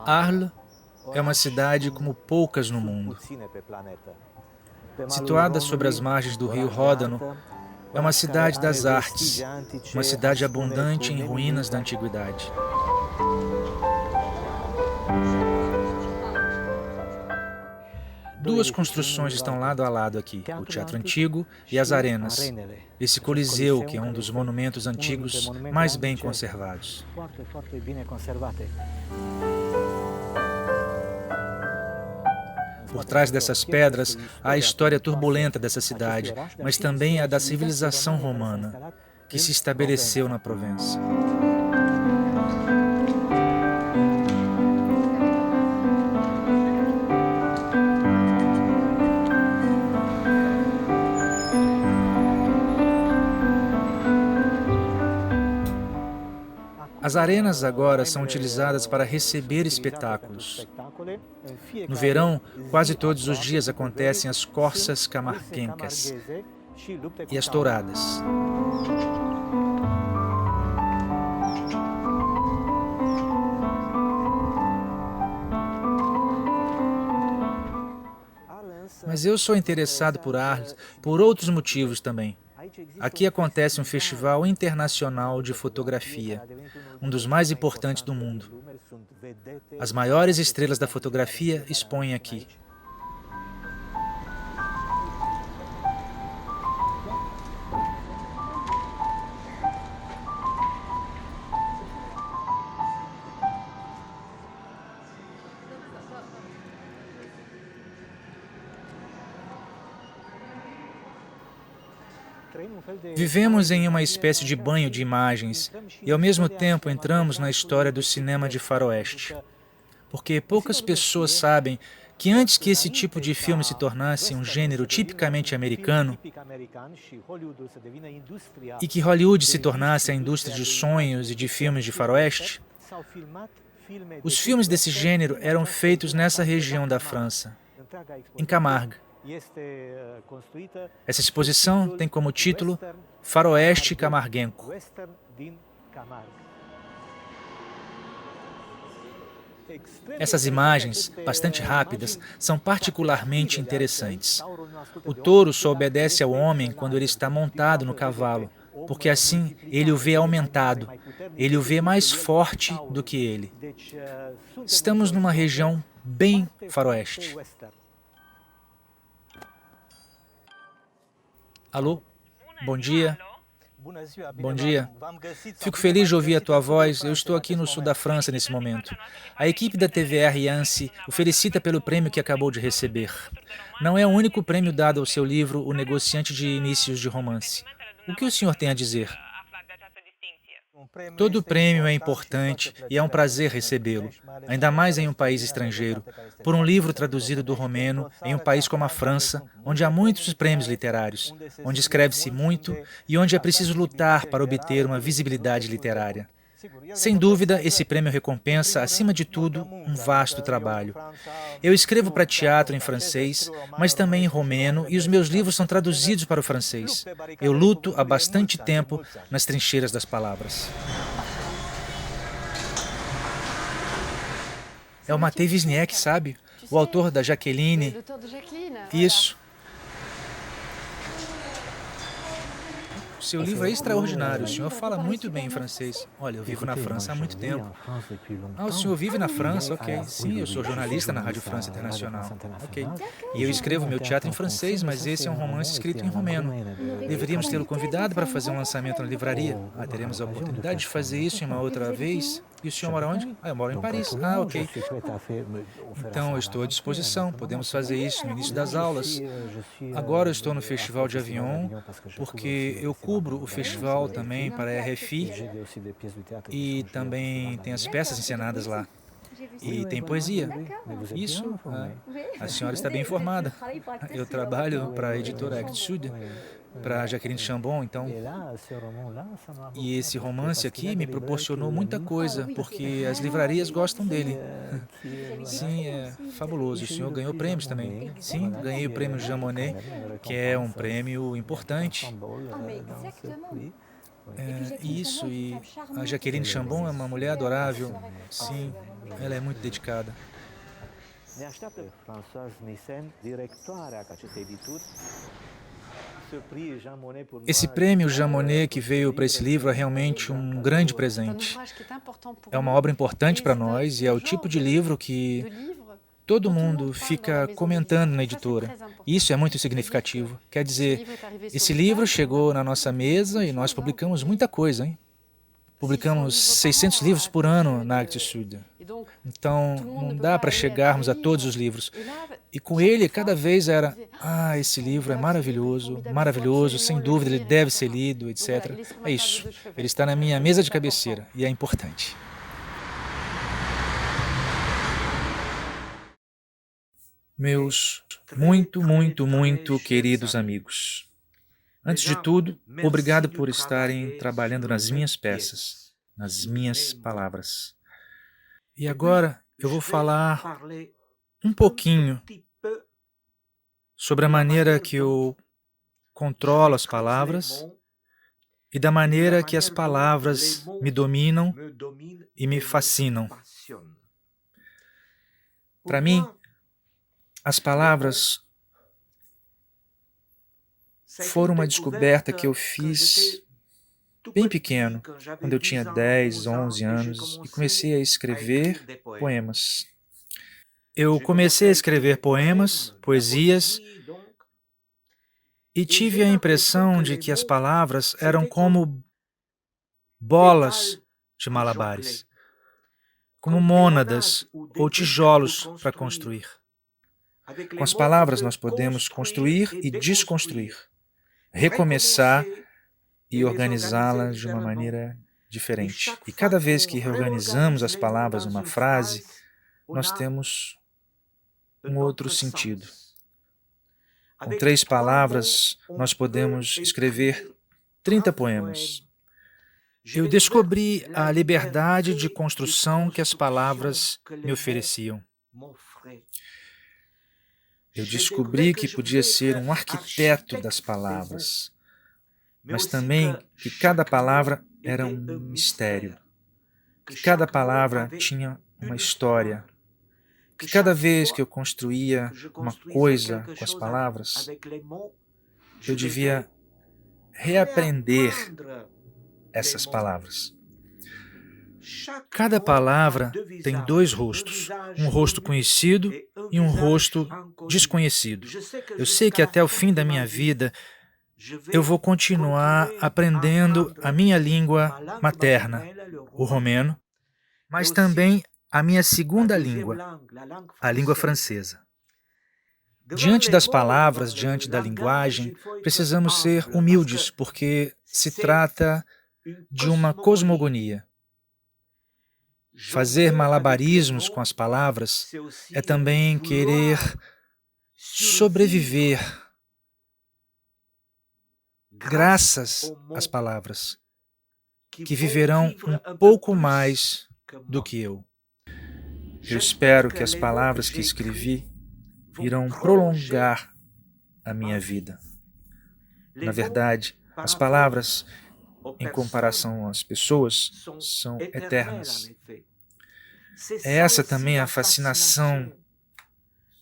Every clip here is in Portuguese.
Arles é uma cidade como poucas no mundo. Situada sobre as margens do rio Ródano, é uma cidade das artes, uma cidade abundante em ruínas da antiguidade. Duas construções estão lado a lado aqui, o Teatro Antigo e as Arenas, esse Coliseu, que é um dos monumentos antigos mais bem conservados. Por trás dessas pedras há a história turbulenta dessa cidade, mas também a da civilização romana, que se estabeleceu na Provença. As arenas agora são utilizadas para receber espetáculos. No verão, quase todos os dias acontecem as corças camarguencas e as touradas. Mas eu sou interessado por Arles por outros motivos também. Aqui acontece um festival internacional de fotografia, um dos mais importantes do mundo. As maiores estrelas da fotografia expõem aqui. Vivemos em uma espécie de banho de imagens e, ao mesmo tempo, entramos na história do cinema de faroeste. Porque poucas pessoas sabem que antes que esse tipo de filme se tornasse um gênero tipicamente americano e que Hollywood se tornasse a indústria de sonhos e de filmes de faroeste, os filmes desse gênero eram feitos nessa região da França, em Camargue. Essa exposição tem como título Faroeste Camarguenco. Essas imagens, bastante rápidas, são particularmente interessantes. O touro só obedece ao homem quando ele está montado no cavalo, porque assim ele o vê aumentado, ele o vê mais forte do que ele. Estamos numa região bem faroeste. Alô? Bom dia. Bom dia. Fico feliz de ouvir a tua voz. Eu estou aqui no sul da França nesse momento. A equipe da TVR Yancy o felicita pelo prêmio que acabou de receber. Não é o único prêmio dado ao seu livro O Negociante de Inícios de Romance. O que o senhor tem a dizer? Todo prêmio é importante e é um prazer recebê-lo, ainda mais em um país estrangeiro, por um livro traduzido do romeno em um país como a França, onde há muitos prêmios literários, onde escreve-se muito e onde é preciso lutar para obter uma visibilidade literária. Sem dúvida, esse prêmio recompensa, acima de tudo, um vasto trabalho. Eu escrevo para teatro em francês, mas também em romeno, e os meus livros são traduzidos para o francês. Eu luto há bastante tempo nas trincheiras das palavras. É o Matei Wisniewski, sabe? O autor da Jaqueline. Isso. Seu livro é extraordinário. O senhor fala muito bem em francês. Olha, eu vivo na França há muito tempo. Ah, o senhor vive na França? Ok. Sim, eu sou jornalista na Rádio França Internacional. Ok. E eu escrevo meu teatro em francês, mas esse é um romance escrito em romeno. Deveríamos tê-lo convidado para fazer um lançamento na livraria. Ah, teremos a oportunidade de fazer isso em uma outra vez. E o senhor mora onde? Ah, eu moro em Paris. Ah, ok. Então, eu estou à disposição. Podemos fazer isso no início das aulas. Agora eu estou no Festival de Avignon, porque eu cubro o festival também para a RFI e também tem as peças encenadas lá. E tem poesia. Isso, a senhora está bem informada. Eu trabalho para a editora Actes Sud, para a Jacqueline Chambon, então. E esse romance aqui me proporcionou muita coisa, porque as livrarias gostam dele. Sim, é fabuloso. O senhor ganhou prêmios também. Sim, ganhei o prêmio Jean Monnet, que é um prêmio importante. Isso, e a Jaqueline Chambon é uma mulher adorável. Sim, ela é muito dedicada. Ne așteaptă Françoise Nissen, directoarea acestei edituri, ce prix Jean Monnet pour moi. Esse prêmio Jean Monnet que veio para esse livro é realmente um grande presente. É uma obra importante para nós e é o tipo de livro que todo mundo fica comentando na editora. Isso é muito significativo. Quer dizer, esse livro chegou na nossa mesa e nós publicamos muita coisa, hein? Publicamos 600 livros por ano na Actes Sud. Então, não dá para chegarmos a todos os livros. E com ele, cada vez era, esse livro é maravilhoso, maravilhoso, sem dúvida ele deve ser lido, etc. É isso. Ele está na minha mesa de cabeceira e é importante. Meus muito queridos amigos. Antes de tudo, obrigado por estarem trabalhando nas minhas peças, nas minhas palavras. E agora eu vou falar um pouquinho sobre a maneira que eu controlo as palavras e da maneira que as palavras me dominam e me fascinam. Para mim, as palavras foram uma descoberta que eu fiz bem pequeno, quando eu tinha 10, 11 anos, e comecei a escrever poemas. Eu comecei a escrever poemas, poesias, e tive a impressão de que as palavras eram como bolas de malabares, como mônadas ou tijolos para construir. Com as palavras nós podemos construir e desconstruir, recomeçar e organizá-las de uma maneira diferente. E cada vez que reorganizamos as palavras numa frase, nós temos um outro sentido. Com 3 palavras, nós podemos escrever 30 poemas. Eu descobri a liberdade de construção que as palavras me ofereciam. Eu descobri que podia ser um arquiteto das palavras, mas também que cada palavra era um mistério, que cada palavra tinha uma história, que cada vez que eu construía uma coisa com as palavras, eu devia reaprender essas palavras. Cada palavra tem 2 rostos, um rosto conhecido e um rosto desconhecido. Eu sei que até o fim da minha vida eu vou continuar aprendendo a minha língua materna, o romeno, mas também a minha segunda língua, a língua francesa. Diante das palavras, diante da linguagem, precisamos ser humildes, porque se trata de uma cosmogonia. Fazer malabarismos com as palavras é também querer sobreviver graças às palavras, que viverão um pouco mais do que eu. Eu espero que as palavras que escrevi irão prolongar a minha vida. Na verdade, as palavras, em comparação às pessoas, são eternas. É essa também a fascinação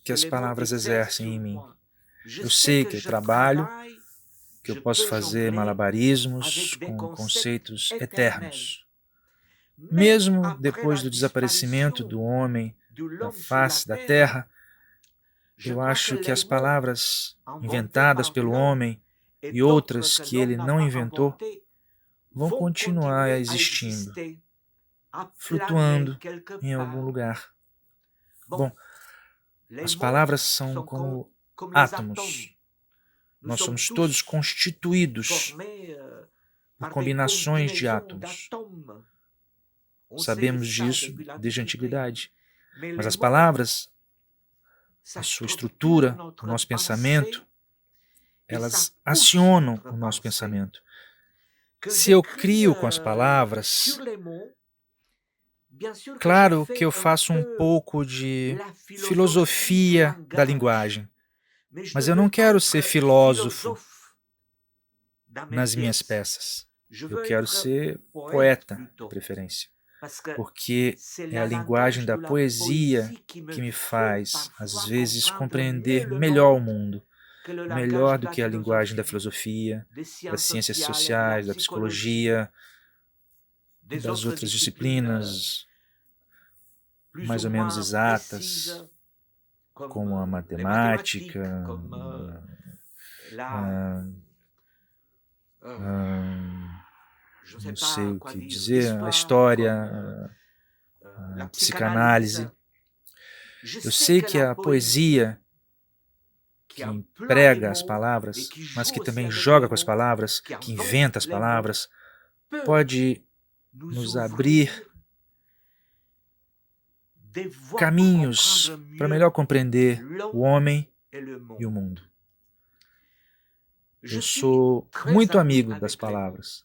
que as palavras exercem em mim. Eu sei que eu trabalho, que eu posso fazer malabarismos com conceitos eternos. Mesmo depois do desaparecimento do homem da face da terra, eu acho que as palavras inventadas pelo homem e outras que ele não inventou vão continuar existindo, flutuando em algum lugar. Bom, as palavras são como átomos. Nós somos todos constituídos por combinações de átomos. Sabemos disso desde a antiguidade. Mas as palavras, a sua estrutura, o nosso pensamento, elas acionam o nosso pensamento. Se eu crio com as palavras, claro que eu faço um pouco de filosofia da linguagem, mas eu não quero ser filósofo nas minhas peças. Eu quero ser poeta, de preferência, porque é a linguagem da poesia que me faz, às vezes, compreender melhor o mundo, melhor do que a linguagem da filosofia, das ciências sociais, da psicologia, das outras disciplinas mais ou menos exatas, como a matemática, não sei o que dizer, a história, a psicanálise. Eu sei que a poesia, que emprega as palavras, mas que também joga com as palavras, que inventa as palavras, pode nos abrir caminhos para melhor compreender o homem e o mundo. Eu sou muito amigo das palavras.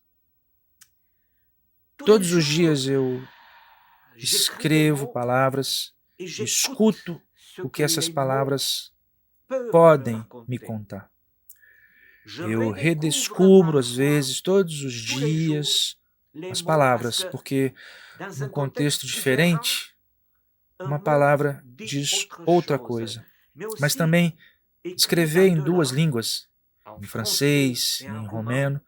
Todos os dias eu escrevo palavras, escuto o que essas palavras podem me contar. Eu redescubro, às vezes, todos os dias, as palavras, porque num contexto diferente, uma palavra diz outra coisa. Mas também escrever em duas línguas, em francês e em romeno,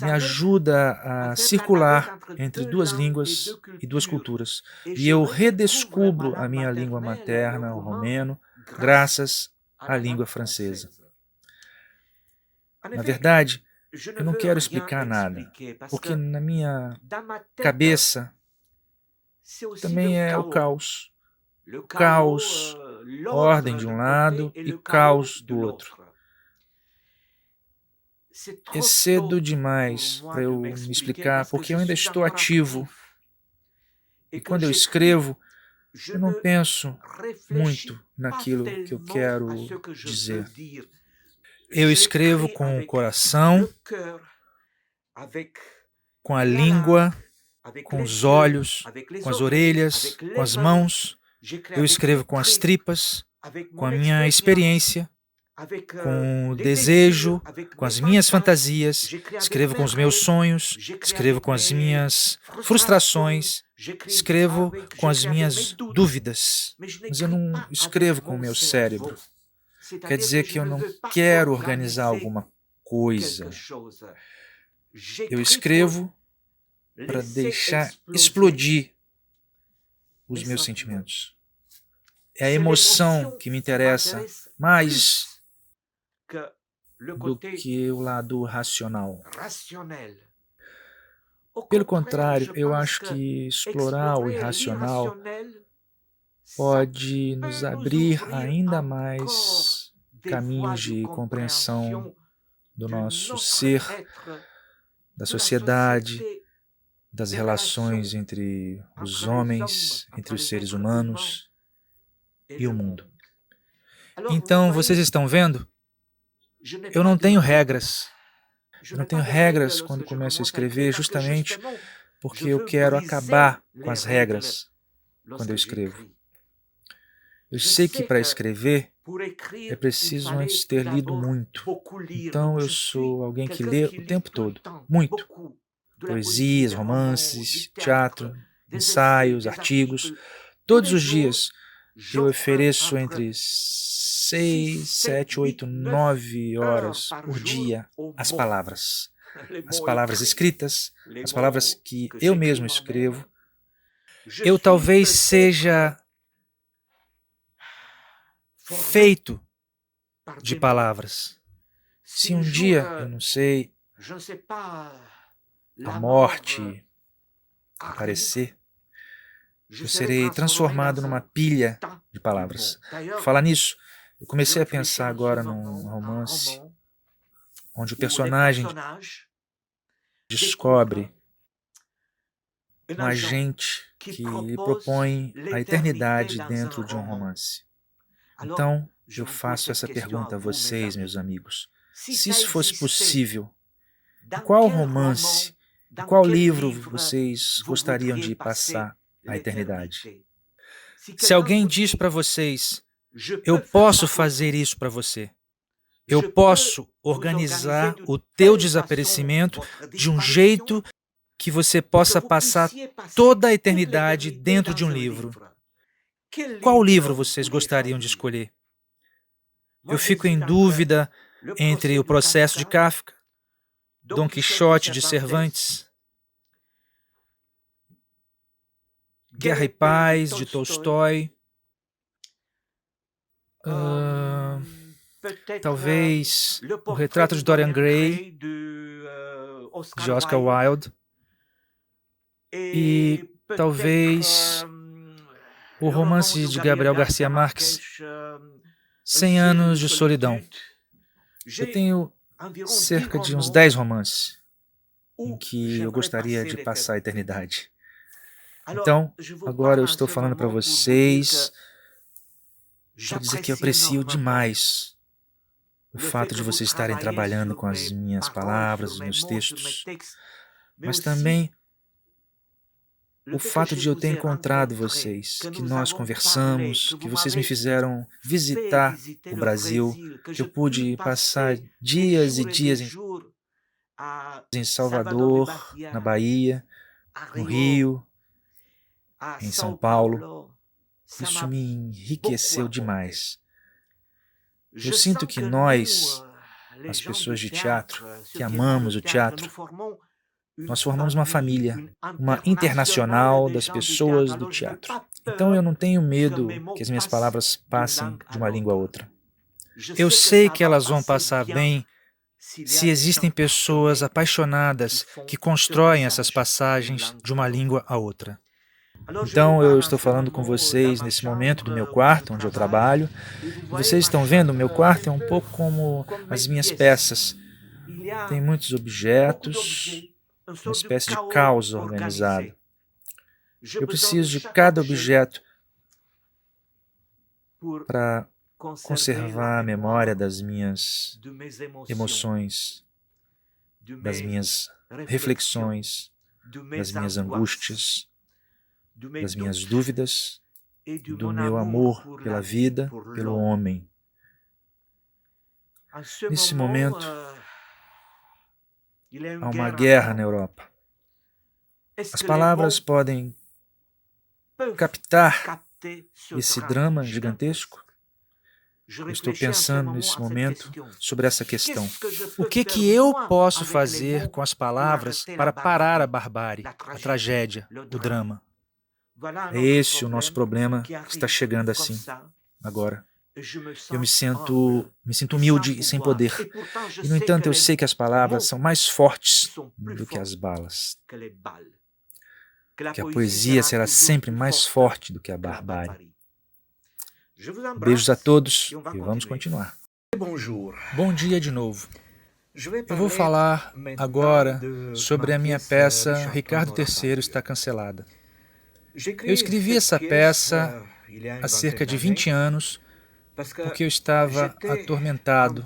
me ajuda a circular entre duas línguas e duas culturas. E eu redescubro a minha língua materna, o romeno, graças à língua francesa. Na verdade, eu não quero explicar nada, porque na minha cabeça também é o caos. Caos, ordem de um lado e caos do outro. É cedo demais para eu me explicar, porque eu ainda estou ativo. E quando eu escrevo, eu não penso muito naquilo que eu quero dizer. Eu escrevo com o coração, com a língua, com os olhos, com as orelhas, com as mãos. Eu escrevo com as tripas, com a minha experiência, com o desejo, com as minhas fantasias, escrevo com os meus sonhos, escrevo com as minhas frustrações, escrevo com as minhas dúvidas, mas eu não escrevo com o meu cérebro. Quer dizer que eu não quero organizar alguma coisa. Eu escrevo para deixar explodir os meus sentimentos. É a emoção que me interessa mais do que o lado racional. Pelo contrário, eu acho que explorar o irracional pode nos abrir ainda mais caminhos de compreensão do nosso ser, da sociedade, das relações entre os homens, entre os seres humanos e o mundo. Então, vocês estão vendo? Eu não tenho regras. Eu não tenho regras quando começo a escrever, justamente porque eu quero acabar com as regras quando eu escrevo. Eu sei que para escrever é preciso antes ter lido muito. Então eu sou alguém que lê o tempo todo, muito. Poesias, romances, teatro, ensaios, artigos. Todos os dias eu ofereço entre 6, 7, 8, 9 horas por dia às palavras. As palavras escritas, as palavras que eu mesmo escrevo. Eu talvez seja feito de palavras. Se um dia, eu não sei, a morte aparecer, eu serei transformado numa pilha de palavras. Por falar nisso, eu comecei a pensar agora num romance onde o personagem descobre um agente que lhe propõe a eternidade dentro de um romance. Então, eu faço essa pergunta a vocês, meus amigos. Se isso fosse possível, em qual romance, em qual livro vocês gostariam de passar a eternidade? Se alguém diz para vocês, eu posso fazer isso para você, Eu posso organizar o teu desaparecimento de um jeito que você possa passar toda a eternidade dentro de um livro. Qual livro vocês gostariam de escolher? Eu fico em dúvida entre O Processo de Kafka, Dom Quixote de Cervantes, Guerra e Paz de Tolstói, talvez O Retrato de Dorian Gray de Oscar Wilde e talvez o romance de Gabriel Garcia Marques, 100 Anos de Solidão. Eu tenho cerca de uns 10 romances em que eu gostaria de passar a eternidade. Então, agora eu estou falando para vocês para dizer que eu aprecio demais o fato de vocês estarem trabalhando com as minhas palavras, os meus textos, mas também o fato de eu ter encontrado vocês, que nós conversamos, que vocês me fizeram visitar o Brasil, que eu pude passar dias e dias em Salvador, na Bahia, no Rio, em São Paulo. Isso me enriqueceu demais. Eu sinto que nós, as pessoas de teatro, que amamos o teatro, nós formamos uma família, uma internacional das pessoas do teatro. Então eu não tenho medo que as minhas palavras passem de uma língua a outra. Eu sei que elas vão passar bem se existem pessoas apaixonadas que constroem essas passagens de uma língua a outra. Então eu estou falando com vocês nesse momento do meu quarto, onde eu trabalho. Vocês estão vendo, o meu quarto é um pouco como as minhas peças. Tem muitos objetos, uma espécie de caos organizado. Eu preciso de cada objeto para conservar a memória das minhas emoções, das minhas reflexões, das minhas angústias, das minhas dúvidas, do meu amor pela vida, pelo homem. Nesse momento, há uma guerra na Europa. As palavras podem captar esse drama gigantesco? Eu estou pensando nesse momento sobre essa questão. O que eu posso fazer com as palavras para parar a barbárie, a tragédia, o drama? É esse o nosso problema que está chegando assim, agora. Eu me sinto humilde e sem poder. E, no entanto, eu sei que as palavras são mais fortes do que as balas. Que a poesia será sempre mais forte do que a barbárie. Beijos a todos e vamos continuar. Bom dia de novo. Eu vou falar agora sobre a minha peça Ricardo III está cancelada. Eu escrevi essa peça há cerca de 20 anos porque eu estava atormentado,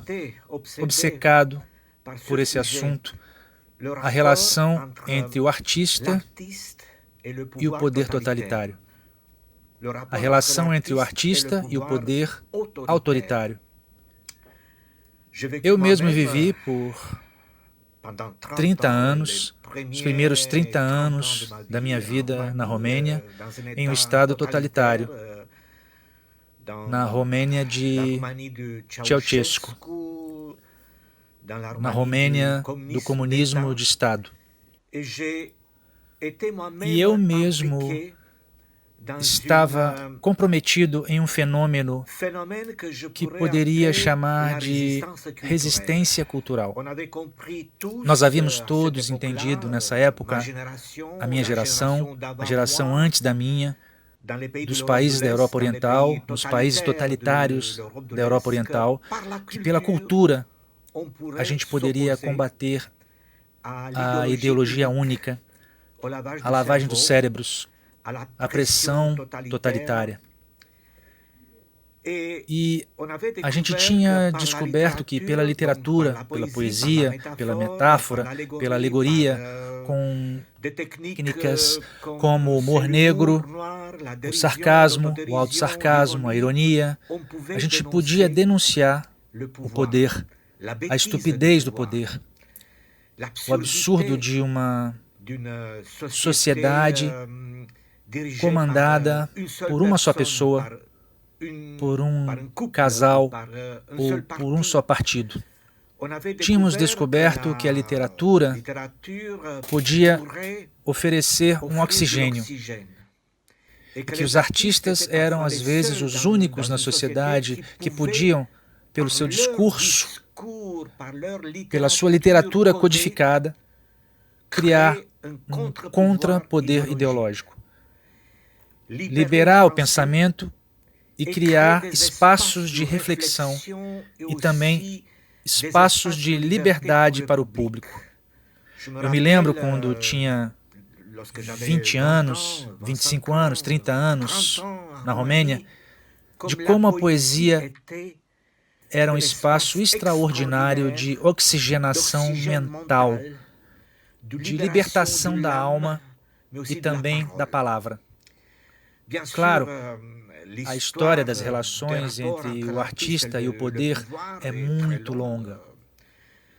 obcecado por esse assunto, a relação entre o artista e o poder totalitário. A relação entre o artista e o poder autoritário. Eu mesmo vivi por 30 anos, os primeiros 30 anos da minha vida na Romênia, em um estado totalitário, na Romênia de Ceausescu, na Romênia do comunismo de Estado. E eu mesmo estava comprometido em um fenômeno que poderia chamar de resistência cultural. Nós havíamos todos entendido nessa época, a minha geração, a geração antes da minha, dos países da Europa Oriental, nos países totalitários da Europa Oriental, que pela cultura a gente poderia combater a ideologia única, a lavagem dos cérebros, a pressão totalitária. E a gente tinha descoberto que pela literatura, pela poesia, pela metáfora, pela alegoria, com técnicas como o humor negro, o sarcasmo, o autossarcasmo, a ironia, a gente podia denunciar o poder, a estupidez do poder, o absurdo de uma sociedade comandada por uma só pessoa, por um casal ou por um só partido. Tínhamos descoberto que a literatura podia oferecer um oxigênio, que os artistas eram às vezes os únicos na sociedade que podiam, pelo seu discurso, pela sua literatura codificada, criar um contrapoder ideológico, liberar o pensamento e criar espaços de reflexão e também espaços de liberdade para o público. Eu me lembro quando tinha 20 anos, 25 anos, 30 anos na Romênia, de como a poesia era um espaço extraordinário de oxigenação mental, de libertação da alma e também da palavra. Claro, a história das relações entre o artista e o poder é muito longa.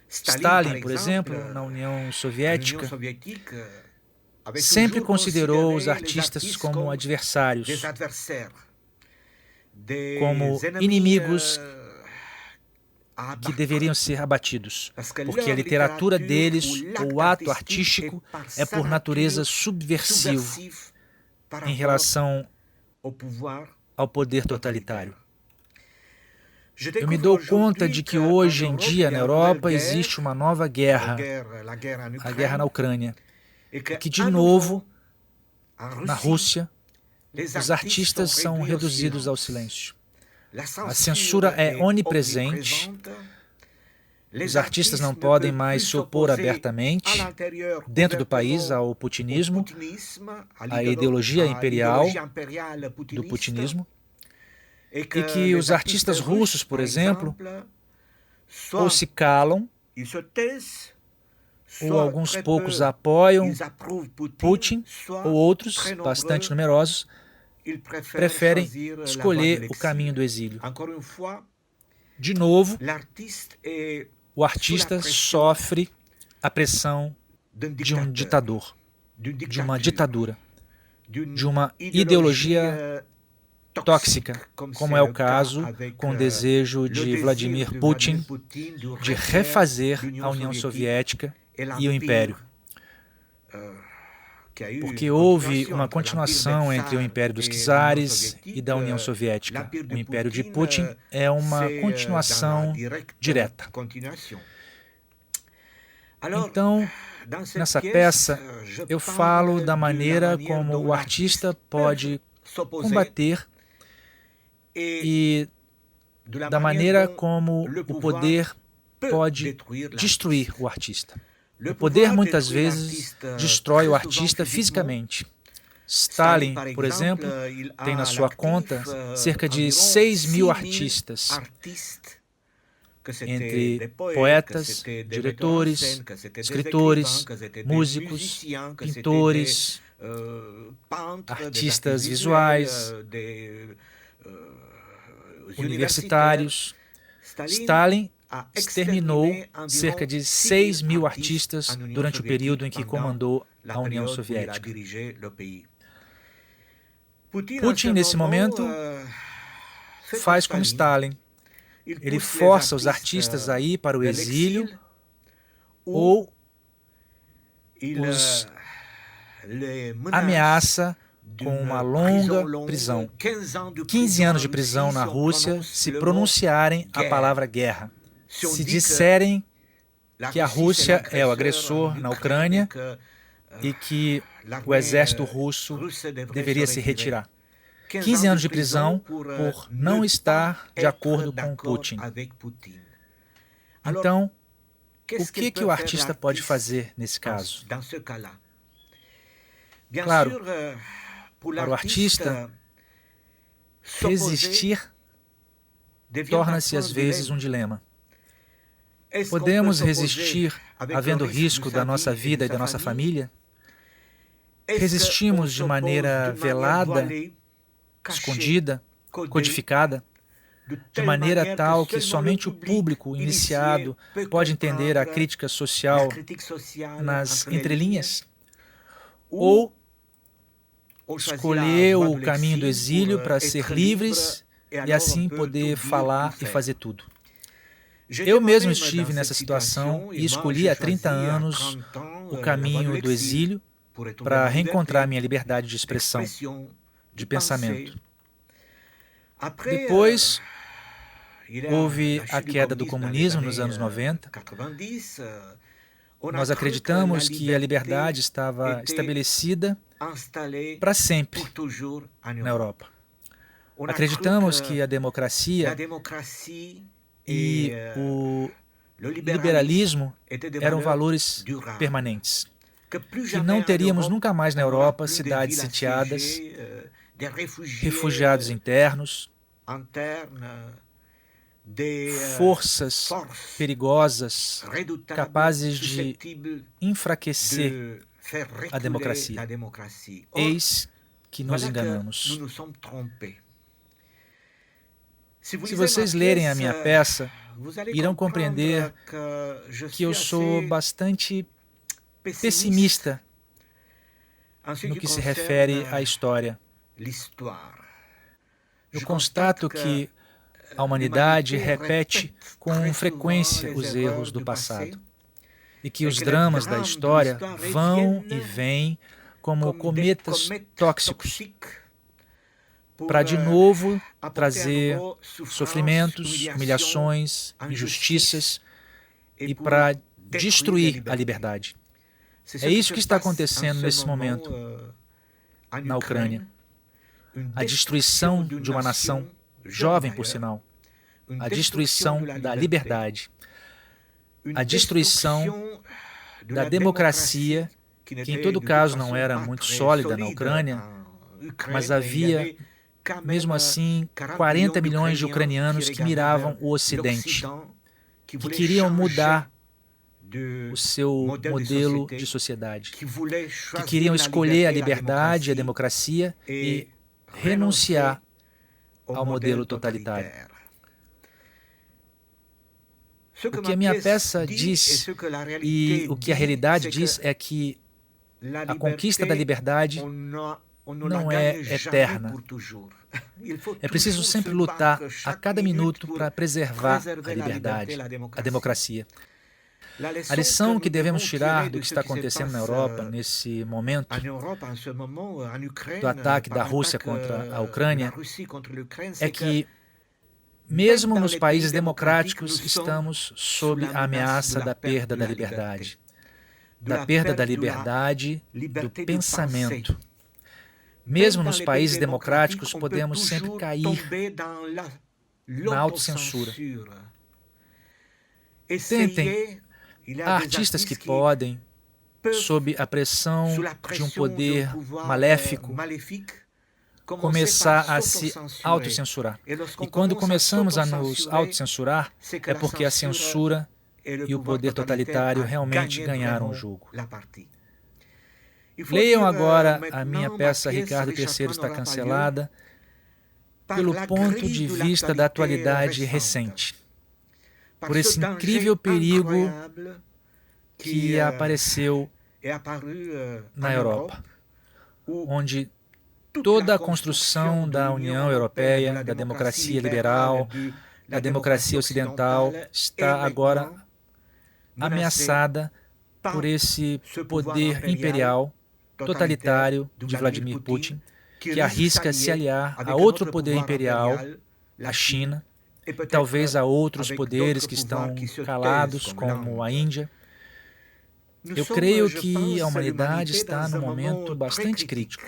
Stalin, por exemplo, na União Soviética, sempre considerou os artistas como adversários, como inimigos que deveriam ser abatidos, porque a literatura deles, ou o ato artístico, é por natureza subversivo em relação ao poder totalitário. Eu me dou conta de que hoje em dia na Europa existe uma nova guerra, a guerra na Ucrânia, e que de novo, na Rússia, os artistas são reduzidos ao silêncio. A censura é onipresente, os artistas não podem mais se opor abertamente dentro do país ao putinismo, à ideologia imperial do putinismo, e que os artistas russos, por exemplo, ou se calam, ou alguns poucos apoiam Putin, ou outros, bastante numerosos, preferem escolher o caminho do exílio. De novo, o artista sofre a pressão de um ditador, de uma ditadura, de uma ideologia tóxica, como é o caso com o desejo de Vladimir Putin de refazer a União Soviética e o Império. Porque houve uma continuação entre o Império dos Czares e da União Soviética. O Império de Putin é uma continuação direta. Então, nessa peça, eu falo da maneira como o artista pode combater e da maneira como o poder pode destruir o artista. O poder, muitas vezes, destrói o artista fisicamente. Stalin, por exemplo, tem na sua conta cerca de 6.000 artistas, entre poetas, diretores, escritores, músicos, pintores, artistas visuais, universitários. Stalin exterminou cerca de 6.000 artistas durante o período em que comandou a União Soviética. Putin, nesse momento, faz como Stalin. Ele força os artistas a ir para o exílio ou os ameaça com uma longa prisão. 15 anos de prisão na Rússia se pronunciarem a palavra guerra. Se disserem que a Rússia é o agressor na Ucrânia e que o exército russo deveria se retirar. 15 anos de prisão por não estar de acordo com Putin. Então, o que o artista pode fazer nesse caso? Claro, para o artista, resistir torna-se às vezes um dilema. Podemos resistir havendo risco da nossa vida e da nossa família? Resistimos de maneira velada, escondida, codificada, de maneira tal que somente o público iniciado pode entender a crítica social nas entrelinhas, ou escolher o caminho do exílio para ser livres e assim poder falar e fazer tudo. Eu mesmo estive nessa situação e escolhi há 30 anos o caminho do exílio para reencontrar minha liberdade de expressão, de pensamento. Depois, houve a queda do comunismo nos anos 90. Nós acreditamos que a liberdade estava estabelecida para sempre na Europa. Acreditamos que a democracia e o liberalismo eram valores permanentes, que não teríamos nunca mais na Europa cidades sitiadas, refugiados internos, forças perigosas capazes de enfraquecer a democracia. Eis que nos enganamos. Se vocês lerem a minha peça, irão compreender que eu sou bastante pessimista no que se refere à história. Eu constato que a humanidade repete com frequência os erros do passado e que os dramas da história vão e vêm como cometas tóxicos para de novo trazer sofrimentos, humilhações, injustiças e para destruir a liberdade. É isso que está acontecendo nesse momento na Ucrânia. A destruição de uma nação, jovem por sinal, a destruição da liberdade, a destruição da democracia, que em todo caso não era muito sólida na Ucrânia, mas havia, mesmo assim, 40 milhões de ucranianos que miravam o Ocidente, que queriam mudar o seu modelo de sociedade, que queriam escolher a liberdade, a democracia e renunciar ao modelo totalitário. O que a minha peça diz e o que a realidade diz é que a conquista da liberdade não é eterna. É preciso sempre lutar a cada minuto para preservar a liberdade, a democracia. A lição que devemos tirar do que está acontecendo na Europa nesse momento, do ataque da Rússia contra a Ucrânia, é que, mesmo nos países democráticos, estamos sob a ameaça da perda da liberdade do pensamento. Mesmo nos países democráticos, podemos sempre cair na autocensura. Tentem. Há artistas que podem, sob a pressão de um poder maléfico, começar a se autocensurar. E quando começamos a nos autocensurar, é porque a censura e o poder totalitário realmente ganharam o jogo. Leiam agora a minha peça Ricardo III está cancelada, pelo ponto de vista da atualidade recente, por esse incrível perigo que apareceu na Europa, onde toda a construção da União Europeia, da democracia liberal, da democracia ocidental, está agora ameaçada por esse poder imperial totalitário de Vladimir Putin, que arrisca se aliar a outro poder imperial, a China, e talvez a outros poderes que estão calados, como a Índia. Eu creio que a humanidade está num momento bastante crítico.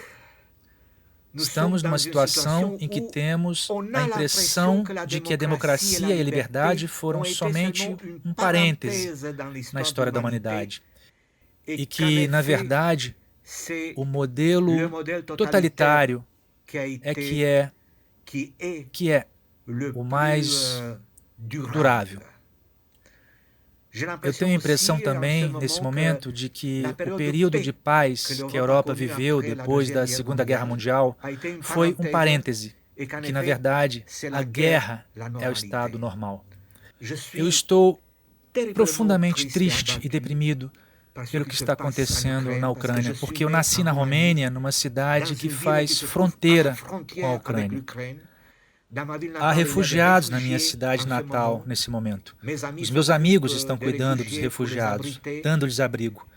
Estamos numa situação em que temos a impressão de que a democracia e a liberdade foram somente um parêntese na história da humanidade. E que, na verdade, o modelo totalitário é o mais durável. Eu tenho a impressão também, nesse momento, de que o período de paz que a Europa viveu depois da Segunda Guerra Mundial foi um parêntese que, na verdade, a guerra é o estado normal. Eu estou profundamente triste e deprimido pelo que está acontecendo na Ucrânia, porque eu nasci na Romênia, numa cidade que faz fronteira com a Ucrânia. Há refugiados na minha cidade natal nesse momento. Os meus amigos estão cuidando dos refugiados, dando-lhes abrigo.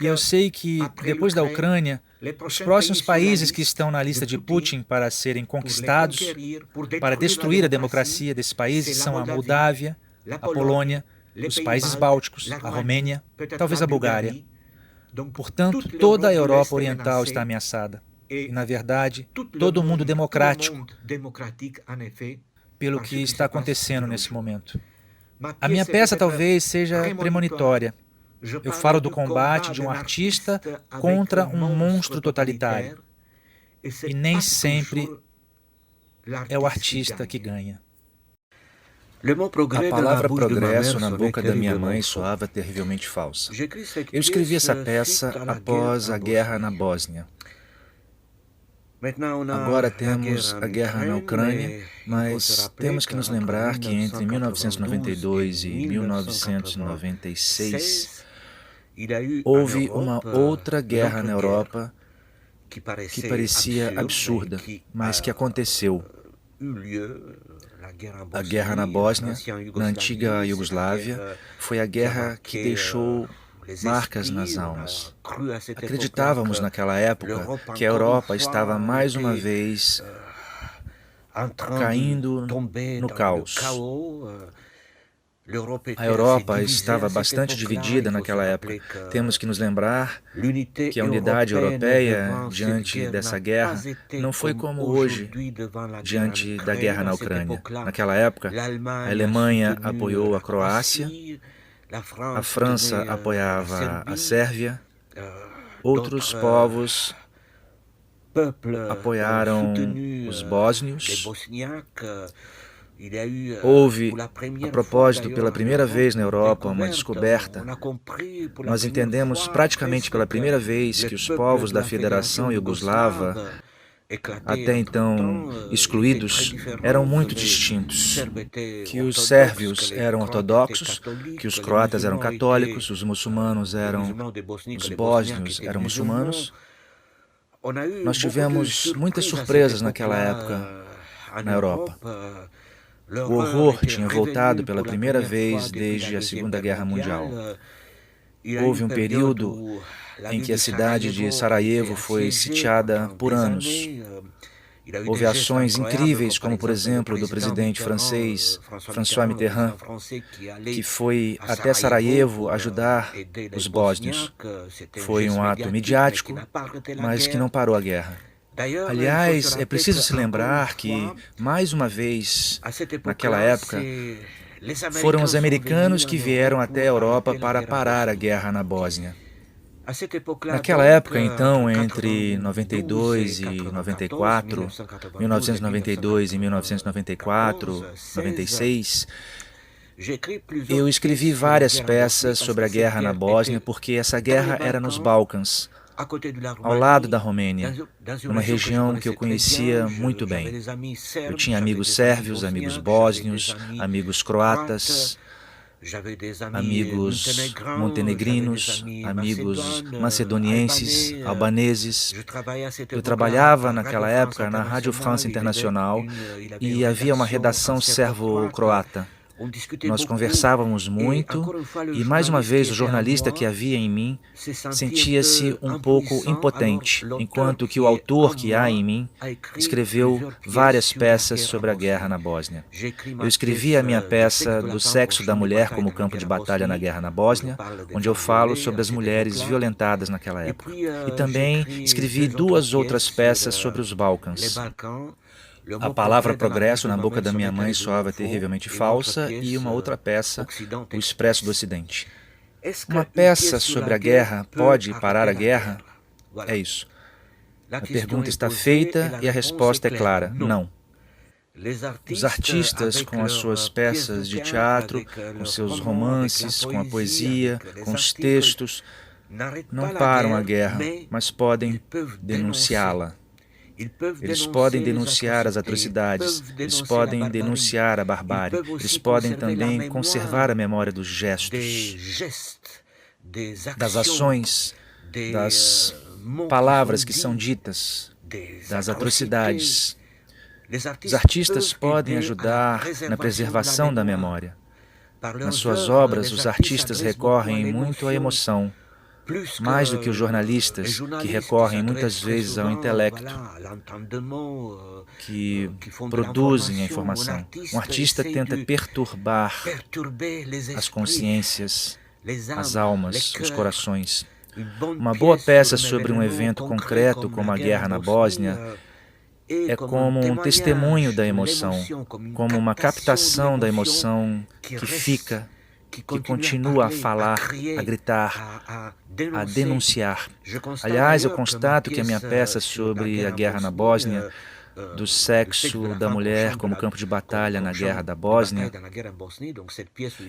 E eu sei que, depois da Ucrânia, os próximos países que estão na lista de Putin para serem conquistados, para destruir a democracia desses países, são a Moldávia, a Polônia, os países bálticos, a Romênia, talvez a Bulgária. Portanto, toda a Europa Oriental está ameaçada. E, na verdade, todo o mundo democrático, pelo que está acontecendo nesse momento. A minha peça talvez seja premonitória. Eu falo do combate de um artista contra um monstro totalitário. E nem sempre é o artista que ganha. A palavra progresso na boca da minha mãe soava terrivelmente falsa. Eu escrevi essa peça após a guerra na Bósnia. Agora temos a guerra na Ucrânia, mas temos que nos lembrar que entre 1992 e 1996 houve uma outra guerra na Europa que parecia absurda, mas que aconteceu. A guerra na Bósnia, na antiga Iugoslávia, foi a guerra que deixou marcas nas almas. Acreditávamos naquela época que a Europa estava mais uma vez caindo no caos. A Europa estava bastante dividida naquela época. Temos que nos lembrar que a unidade europeia diante dessa guerra não foi como hoje diante da guerra na Ucrânia. Naquela época, a Alemanha apoiou a Croácia, a França apoiava a Sérvia, outros povos apoiaram os bósnios. Houve, a propósito, pela primeira vez na Europa, uma descoberta. Nós entendemos praticamente pela primeira vez que os povos da Federação Iugoslava, até então excluídos, eram muito distintos. Que os sérvios eram ortodoxos, que os croatas eram católicos, os muçulmanos os bósnios eram muçulmanos. Nós tivemos muitas surpresas naquela época na Europa. O horror tinha voltado pela primeira vez desde a Segunda Guerra Mundial. Houve um período em que a cidade de Sarajevo foi sitiada por anos. Houve ações incríveis, como por exemplo do presidente francês François Mitterrand, que foi até Sarajevo ajudar os bósnios. Foi um ato midiático, mas que não parou a guerra. Aliás, é preciso se lembrar que, mais uma vez, naquela época, foram os americanos que vieram até a Europa para parar a guerra na Bósnia. Naquela época, então, entre 92 e 94, 1992 e 1994, 96, eu escrevi várias peças sobre a guerra na Bósnia porque essa guerra era nos Balcãs, ao lado da Romênia, numa região que eu conhecia muito bem. Eu tinha amigos sérvios, amigos bósnios, amigos croatas, amigos montenegrinos, amigos macedonienses, albaneses. Eu trabalhava naquela época na Rádio France Internacional e havia uma redação servo-croata. Nós conversávamos muito e, mais uma vez, o jornalista que havia em mim sentia-se um pouco impotente, enquanto que o autor que há em mim escreveu várias peças sobre a guerra na Bósnia. Eu escrevi a minha peça do sexo da mulher como campo de batalha na guerra na Bósnia, onde eu falo sobre as mulheres violentadas naquela época. E também escrevi duas outras peças sobre os Balcãs. A palavra progresso na boca da minha mãe soava terrivelmente falsa e uma outra peça, O Expresso do Ocidente. Uma peça sobre a guerra pode parar a guerra? É isso. A pergunta está feita e a resposta é clara, não. Os artistas, com as suas peças de teatro, com seus romances, com a poesia, com os textos, não param a guerra, mas podem denunciá-la. Eles podem denunciar as atrocidades, eles podem denunciar a barbárie, eles podem também conservar a memória dos gestos, das ações, das palavras que são ditas, das atrocidades. Os artistas podem ajudar na preservação da memória. Nas suas obras, os artistas recorrem muito à emoção, mais do que os jornalistas, que recorrem muitas vezes ao intelecto, que produzem a informação. Um artista tenta perturbar as consciências, as almas, os corações. Uma boa peça sobre um evento concreto, como a guerra na Bósnia, é como um testemunho da emoção, como uma captação da emoção que fica, que continua a falar, a gritar, a denunciar. Aliás, eu constato que a minha peça sobre a guerra na Bósnia, do sexo da mulher como campo de batalha na guerra da Bósnia,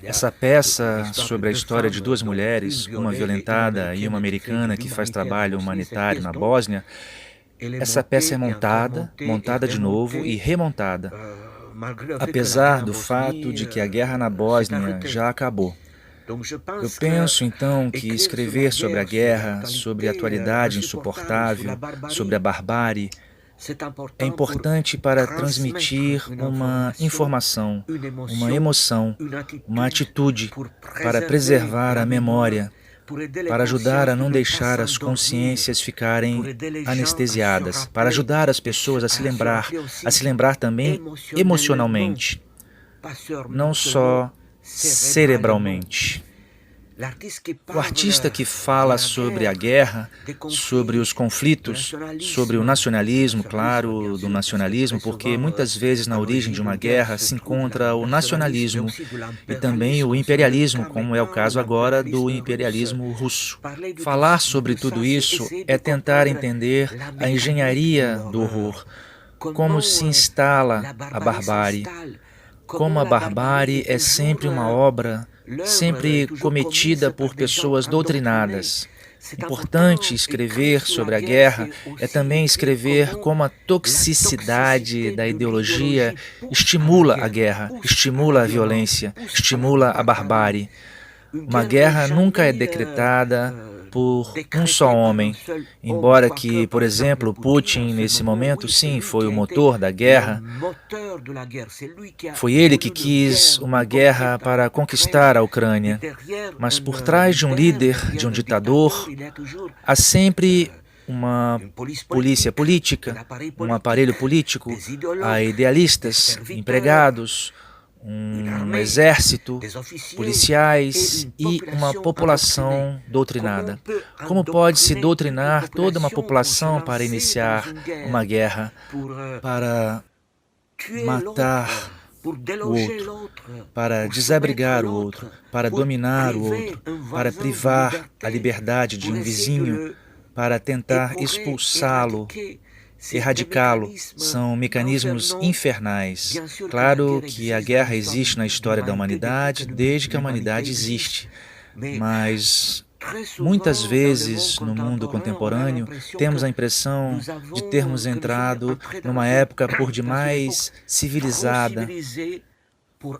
essa peça sobre a história de duas mulheres, uma violentada e uma americana que faz trabalho humanitário na Bósnia, essa peça é montada de novo e remontada, apesar do fato de que a guerra na Bósnia já acabou. Eu penso, então, que escrever sobre a guerra, sobre a atualidade insuportável, sobre a barbárie, é importante para transmitir uma informação, uma emoção, uma atitude, para preservar a memória, para ajudar a não deixar as consciências ficarem anestesiadas, para ajudar as pessoas a se lembrar também emocionalmente, não só cerebralmente. O artista que fala sobre a guerra, sobre os conflitos, sobre o nacionalismo, claro, do nacionalismo, porque muitas vezes na origem de uma guerra se encontra o nacionalismo e também o imperialismo, como é o caso agora do imperialismo russo. Falar sobre tudo isso é tentar entender a engenharia do horror, como se instala a barbárie, como a barbárie é sempre uma obra sempre cometida por pessoas doutrinadas. Importante escrever sobre a guerra é também escrever como a toxicidade da ideologia estimula a guerra, estimula a violência, estimula a barbárie. Uma guerra nunca é decretada por um só homem, embora que, por exemplo, Putin, nesse momento, sim, foi o motor da guerra. Foi ele que quis uma guerra para conquistar a Ucrânia. Mas por trás de um líder, de um ditador, há sempre uma polícia política, um aparelho político, há idealistas, empregados, um exército, policiais e uma população doutrinada. Como pode-se doutrinar toda uma população para iniciar uma guerra, para matar o outro, para desabrigar o outro, para dominar o outro, para privar a liberdade de um vizinho, para tentar expulsá-lo, erradicá-lo? São mecanismos infernais. Claro que a guerra existe na história da humanidade desde que a humanidade existe, mas muitas vezes no mundo contemporâneo temos a impressão de termos entrado numa época por demais civilizada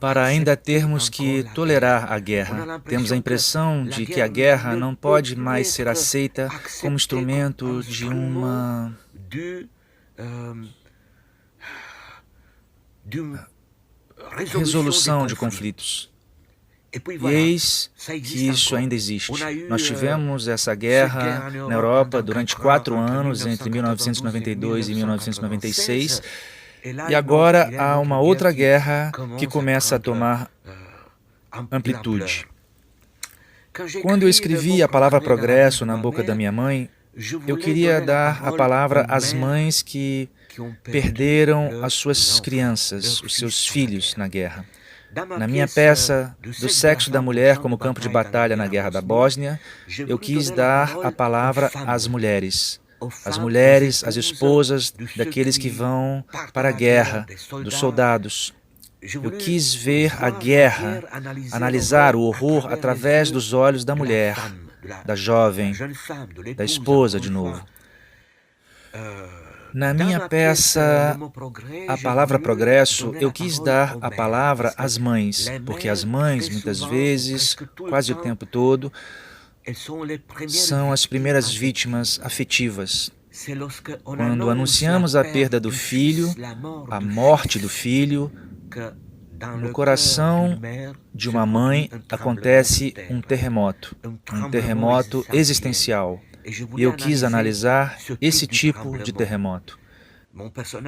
para ainda termos que tolerar a guerra. Temos a impressão de que a guerra não pode mais ser aceita como instrumento de uma resolução de conflitos. E eis que isso ainda existe. Nós tivemos essa guerra na Europa durante 4 anos, entre 1992 e 1996, e agora há uma outra guerra que começa a tomar amplitude. Quando eu escrevi a palavra progresso na boca da minha mãe, eu queria dar a palavra às mães que perderam as suas crianças, os seus filhos na guerra. Na minha peça do sexo da mulher como campo de batalha na guerra da Bósnia, eu quis dar a palavra às mulheres, as esposas daqueles que vão para a guerra, dos soldados. Eu quis ver a guerra, analisar o horror através dos olhos da mulher, da jovem, da esposa de novo. Na minha peça, a palavra progresso, eu quis dar a palavra às mães, porque as mães, muitas vezes, quase o tempo todo, são as primeiras vítimas afetivas. Quando anunciamos a perda do filho, a morte do filho, no coração de uma mãe acontece um terremoto existencial. E eu quis analisar esse tipo de terremoto.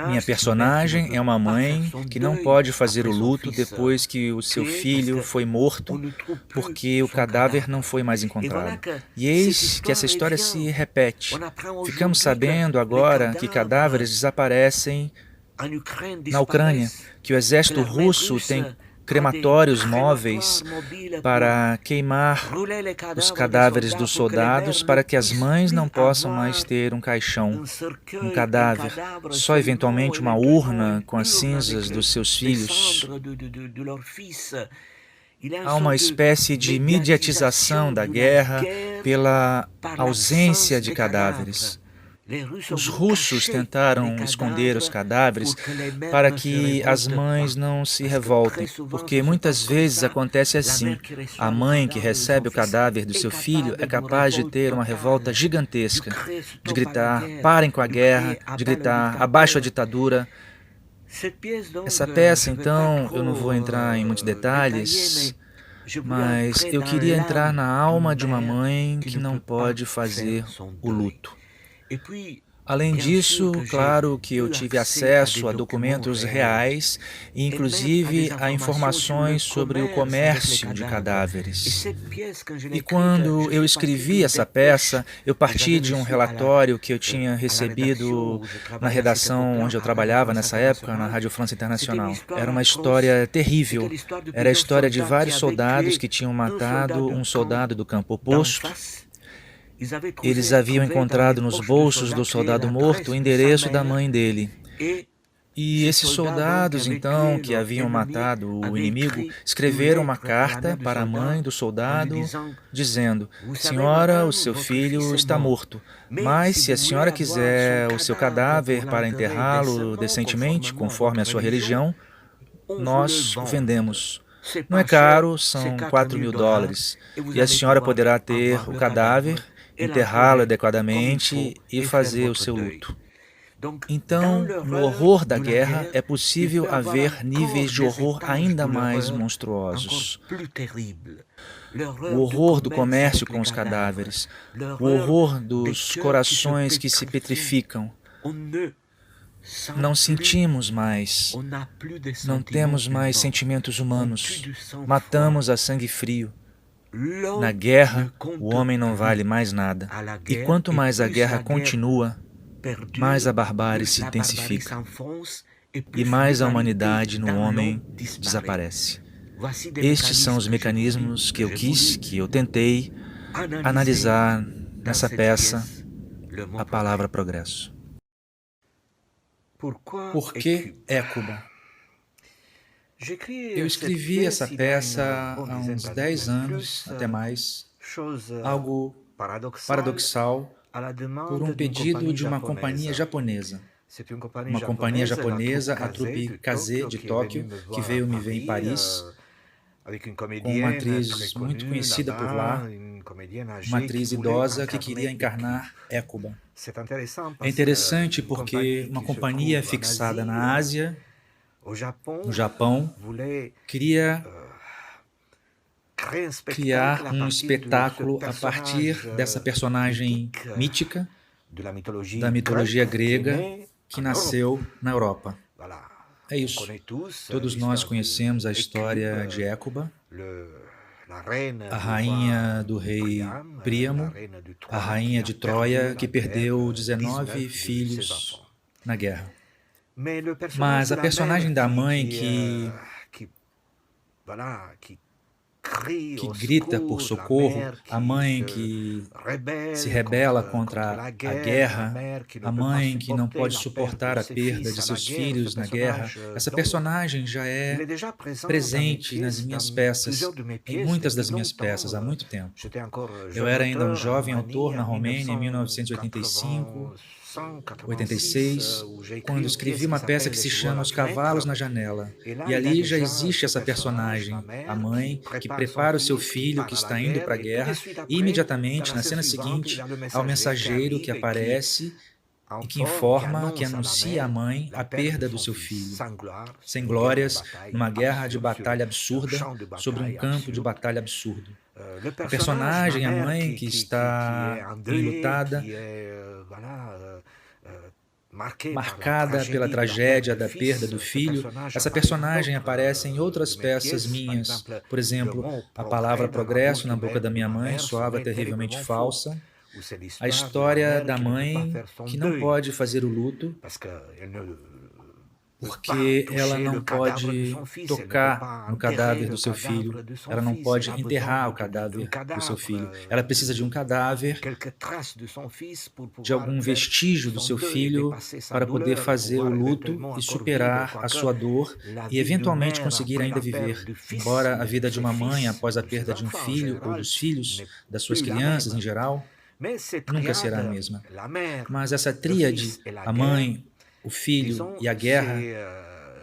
Minha personagem é uma mãe que não pode fazer o luto depois que o seu filho foi morto, porque o cadáver não foi mais encontrado. E eis que essa história se repete. Ficamos sabendo agora que cadáveres desaparecem na Ucrânia, que o exército russo tem crematórios móveis para queimar os cadáveres dos soldados, para que as mães não possam mais ter um caixão, um cadáver, só eventualmente uma urna com as cinzas dos seus filhos. Há uma espécie de mediatização da guerra pela ausência de cadáveres. Os russos tentaram esconder os cadáveres para que as mães não se revoltem, porque muitas vezes acontece assim. A mãe que recebe o cadáver do seu filho é capaz de ter uma revolta gigantesca, de gritar, parem com a guerra, de gritar, abaixo a ditadura. Essa peça, então, eu não vou entrar em muitos detalhes, mas eu queria entrar na alma de uma mãe que não pode fazer o luto. Além disso, claro que eu tive acesso a documentos reais e inclusive a informações sobre o comércio de cadáveres. E quando eu escrevi essa peça, eu parti de um relatório que eu tinha recebido na redação onde eu trabalhava nessa época, na Rádio França Internacional. Era uma história terrível. Era a história de vários soldados que tinham matado um soldado do campo oposto. Eles haviam encontrado nos bolsos do soldado morto o endereço da mãe dele. E esses soldados, então, que haviam matado o inimigo, escreveram uma carta para a mãe do soldado, dizendo: Senhora, o seu filho está morto, mas se a senhora quiser o seu cadáver para enterrá-lo decentemente, conforme a sua religião, nós o vendemos. Não é caro, são $4.000, e a senhora poderá ter o cadáver, enterrá-lo adequadamente e fazer o seu luto. Então, no horror da guerra, é possível haver níveis de horror ainda mais monstruosos. O horror do comércio com os cadáveres, o horror dos corações que se petrificam. Não sentimos mais, não temos mais sentimentos humanos, matamos a sangue frio. Na guerra, o homem não vale mais nada. E quanto mais a guerra continua, mais a barbárie se intensifica. E mais a humanidade no homem desaparece. Estes são os mecanismos que eu tentei analisar nessa peça, a palavra progresso. Por que Hécuba? Eu escrevi essa peça há uns 10 anos, até mais, algo paradoxal, por um pedido de uma companhia japonesa. Uma companhia japonesa, a trupe Kaze de Tóquio, que veio me ver em Paris, com uma atriz muito conhecida por lá, uma atriz idosa que queria encarnar Hécuba. É interessante porque uma companhia fixada na Ásia, no Japão, queria criar um espetáculo a partir dessa personagem mítica da mitologia grega que nasceu na Europa. É isso. Todos nós conhecemos a história de Hécuba, a rainha do rei Príamo, a rainha de Troia, que perdeu 19 filhos na guerra. Mas a personagem da mãe que grita por socorro, a mãe que se rebela contra a guerra, a mãe que não pode suportar a perda de seus filhos na guerra, essa personagem já é presente nas minhas peças, em muitas das minhas peças, há muito tempo. Eu era ainda um jovem autor na Romênia, em 1985, 86, quando escrevi uma peça que se chama Os Cavalos na Janela. E ali já existe essa personagem, a mãe, que prepara o seu filho que está indo para a guerra, e imediatamente, na cena seguinte, há o mensageiro que aparece e que informa, que anuncia à mãe a perda do seu filho. Sem glórias, numa guerra de batalha absurda, sobre um campo de batalha absurdo. A personagem, a mãe que está enlutada, marcada pela tragédia da perda do filho, essa personagem aparece em outras peças minhas. Por exemplo, a palavra progresso na boca da minha mãe soava terrivelmente falsa. A história da mãe que não pode fazer o luto porque ela não pode tocar no cadáver do seu filho, ela não pode enterrar o cadáver do seu filho. Ela precisa de um cadáver, de algum vestígio do seu filho para poder fazer o luto e superar a sua dor e eventualmente conseguir ainda viver. Embora a vida de uma mãe após a perda de um filho ou dos filhos, das suas crianças em geral, nunca será a mesma. Mas essa tríade, a mãe, o filho e a guerra,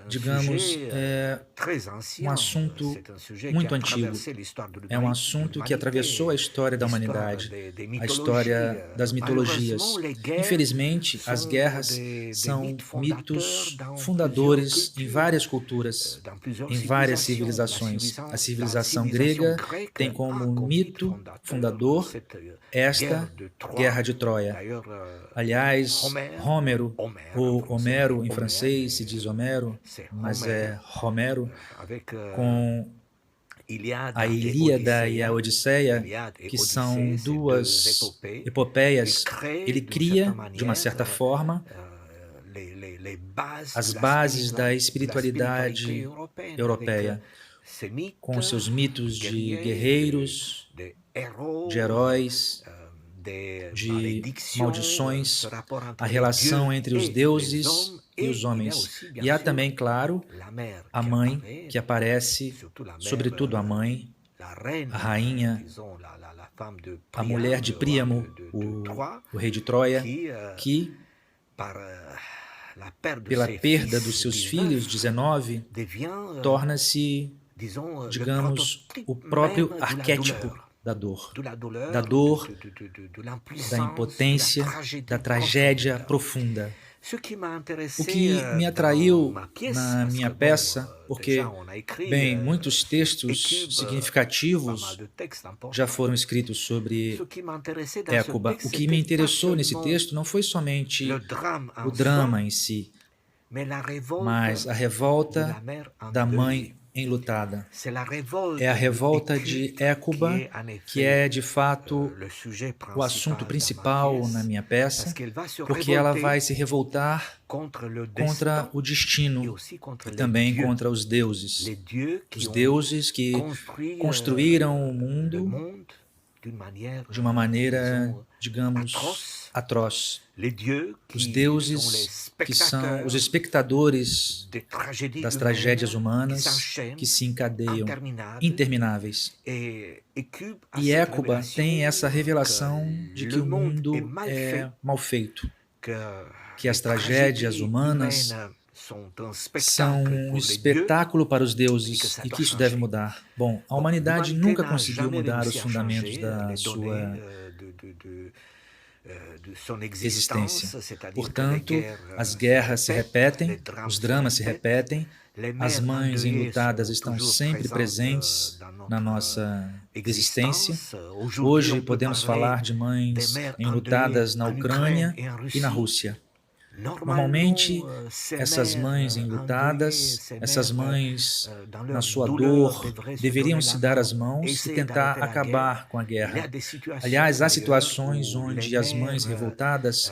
digamos, é um assunto muito antigo. É um assunto que atravessou a história da humanidade, a história das mitologias. Infelizmente, as guerras são mitos fundadores em várias culturas, em várias civilizações. A civilização grega tem como mito fundador esta Guerra de Troia. Aliás, Homero, ou Homero em francês se diz Homero, mas é Homero, com a Ilíada e a Odisseia, que são duas epopeias, ele cria, de uma certa forma, as bases da espiritualidade europeia, com seus mitos de guerreiros, de heróis, de maldições, a relação entre os deuses e os homens. E há também, claro, a mãe, que aparece, sobretudo a mãe, a rainha, a mulher de Príamo, o rei de Troia, que, pela perda dos seus filhos, 19, torna-se, digamos, o próprio arquétipo da dor, da impotência, da tragédia profunda. O que me atraiu na minha peça, porque, bem, muitos textos significativos já foram escritos sobre Hécuba. O que me interessou nesse texto não foi somente o drama em si, mas a revolta da mãe enlutada. É a revolta de Hécuba que é, de fato, o assunto principal na minha peça, porque ela vai se revoltar contra o destino e também contra os deuses. Os deuses que construíram o mundo de uma maneira, digamos, atroz. Os deuses que são os espectadores das tragédias humanas que se encadeiam, intermináveis. E Hécuba tem essa revelação de que o mundo é mal feito, que as tragédias humanas são um espetáculo para os deuses e que isso deve mudar. Bom, a humanidade nunca conseguiu mudar os fundamentos da sua existência. Portanto, as guerras se repetem, os dramas se repetem, as mães enlutadas estão sempre presentes na nossa existência. Hoje podemos falar de mães enlutadas na Ucrânia e na Rússia. Normalmente, essas mães enlutadas, essas mães na sua dor, deveriam se dar as mãos e tentar acabar com a guerra. Aliás, há situações onde as mães revoltadas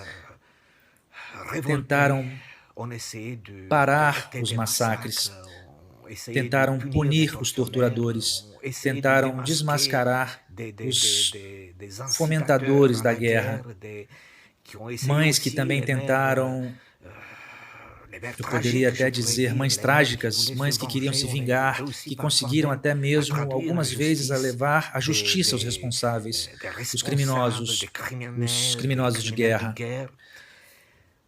tentaram parar os massacres, tentaram punir os torturadores, tentaram desmascarar os fomentadores da guerra. Mães que também tentaram, eu poderia até dizer, mães trágicas, mães que queriam se vingar, que conseguiram até mesmo, algumas vezes, a levar à justiça os responsáveis, os criminosos de guerra.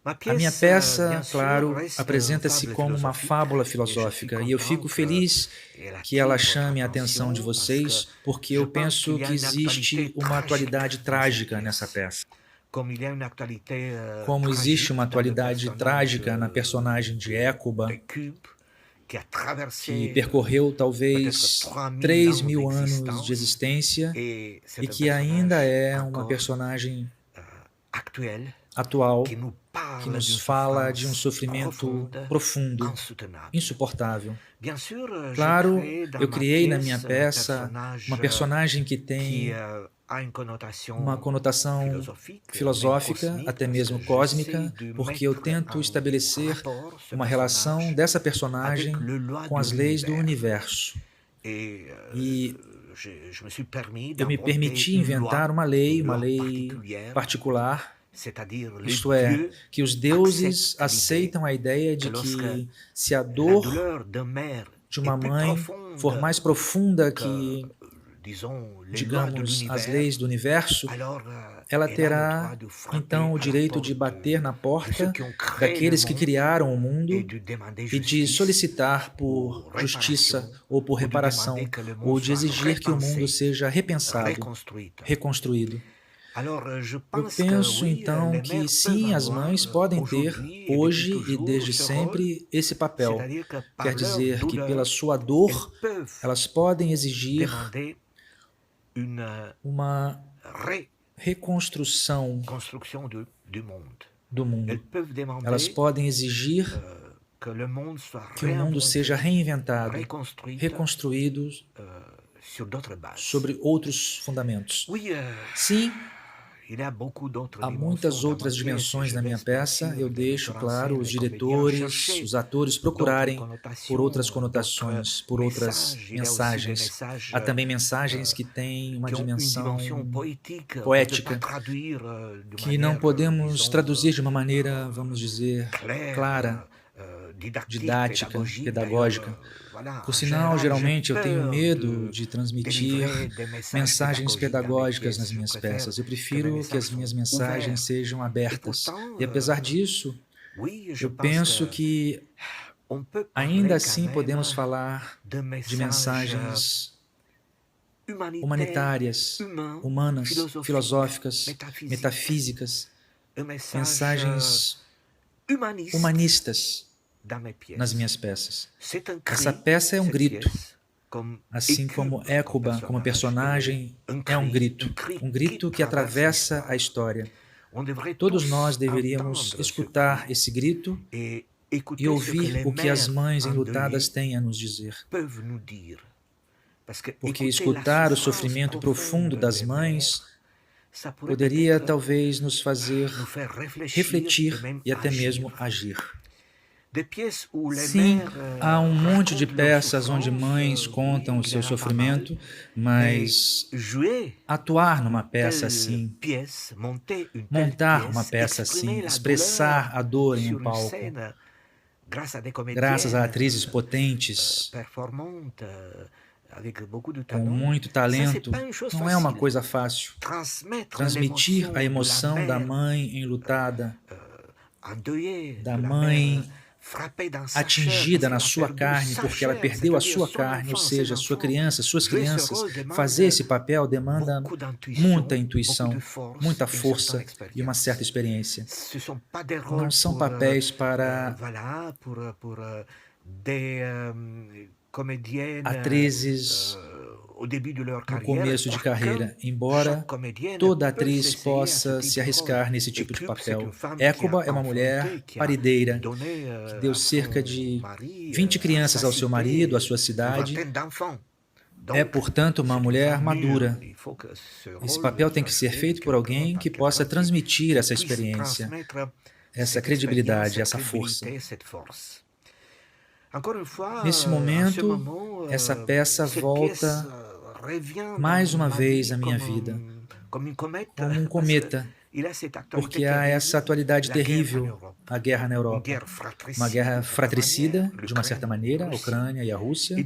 A minha peça, claro, apresenta-se como uma fábula filosófica e eu fico feliz que ela chame a atenção de vocês, porque eu penso que existe uma atualidade trágica nessa peça. Como existe uma atualidade trágica na personagem de Hécuba, que percorreu talvez 3.000 anos de existência e que ainda é uma personagem atual que nos fala de um sofrimento profundo, insuportável. Claro, eu criei na minha peça uma personagem que tem uma conotação filosófica, até mesmo cósmica, porque eu tento estabelecer uma relação dessa personagem com as leis do universo. E eu me permiti inventar uma lei particular, isto é, que os deuses aceitam a ideia de que se a dor de uma mãe for mais profunda que, digamos, as leis do universo, ela terá então o direito de bater na porta daqueles que criaram o mundo e de solicitar por justiça ou por reparação, ou de exigir que o mundo seja repensado, reconstruído. Eu penso então que sim, as mães podem ter, hoje e desde sempre, esse papel. Quer dizer que pela sua dor, elas podem exigir uma reconstrução do mundo. Elas podem exigir que o mundo seja reinventado, reconstruído sobre outros fundamentos. Sim, há muitas outras dimensões na minha peça. Eu deixo, claro, os diretores, os atores procurarem por outras conotações, por outras mensagens. Há também mensagens que têm uma dimensão poética, que não podemos traduzir de uma maneira, vamos dizer, clara, didática, pedagógica. Por sinal, geralmente eu tenho medo de transmitir mensagens pedagógicas nas minhas peças. Eu prefiro que as minhas mensagens sejam abertas. E apesar disso, eu penso que ainda assim podemos falar de mensagens humanitárias, humanas, filosóficas, metafísicas, mensagens humanistas nas minhas peças. Essa peça é um grito, assim como Hécuba, como personagem, é um grito que atravessa a história. Todos nós deveríamos escutar esse grito e ouvir o que as mães enlutadas têm a nos dizer. Porque escutar o sofrimento profundo das mães poderia talvez nos fazer refletir e até mesmo agir. Sim, há um monte de peças onde mães contam o seu sofrimento, mas atuar numa peça assim, montar uma peça assim, expressar a dor em um palco, graças a atrizes potentes, com muito talento, não é uma coisa fácil. Transmitir a emoção da mãe enlutada, da mãe atingida na sua carne, porque ela perdeu a sua carne, ou seja, sua criança, suas crianças. Fazer esse papel demanda muita intuição, muita força e uma certa experiência. Não são papéis para atrizes no começo de carreira, embora toda atriz possa se arriscar nesse tipo de papel. Hécuba é uma mulher parideira que deu cerca de 20 crianças ao seu marido, à sua cidade. É, portanto, uma mulher madura. Esse papel tem que ser feito por alguém que possa transmitir essa experiência, essa credibilidade, essa força. Nesse momento, essa peça volta mais uma vez à minha vida, como um cometa, porque há essa atualidade terrível, a guerra na Europa, uma guerra fratricida, de uma certa maneira, a Ucrânia e a Rússia,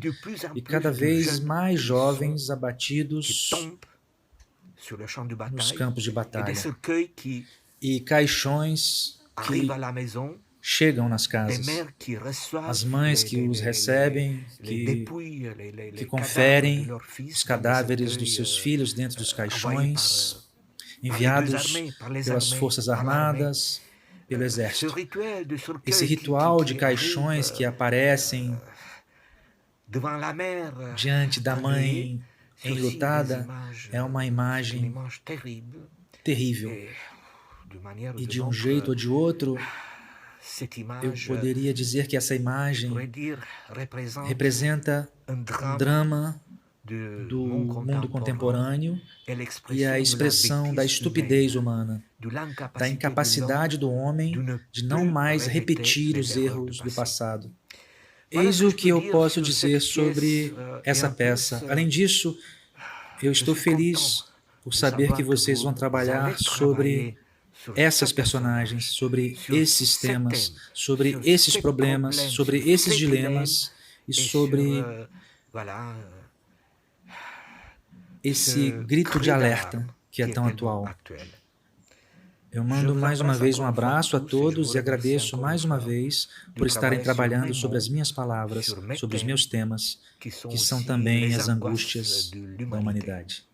e cada vez mais jovens abatidos nos campos de batalha, e caixões que chegam nas casas, as mães que os recebem, que conferem os cadáveres dos seus filhos dentro dos caixões, enviados pelas Forças Armadas, pelo Exército. Esse ritual de caixões que aparecem diante da mãe enlutada é uma imagem terrível. E de um jeito ou de outro, eu poderia dizer que essa imagem representa um drama do mundo contemporâneo e a expressão da estupidez humana, da incapacidade do homem de não mais repetir os erros do passado. Eis o que eu posso dizer sobre essa peça. Além disso, eu estou feliz por saber que vocês vão trabalhar sobre essas personagens, sobre esses temas, sobre esses problemas, sobre esses dilemas e sobre esse grito de alerta que é tão atual. Eu mando mais uma vez um abraço a todos e agradeço mais uma vez por estarem trabalhando sobre as minhas palavras, sobre os meus temas, que são também as angústias da humanidade.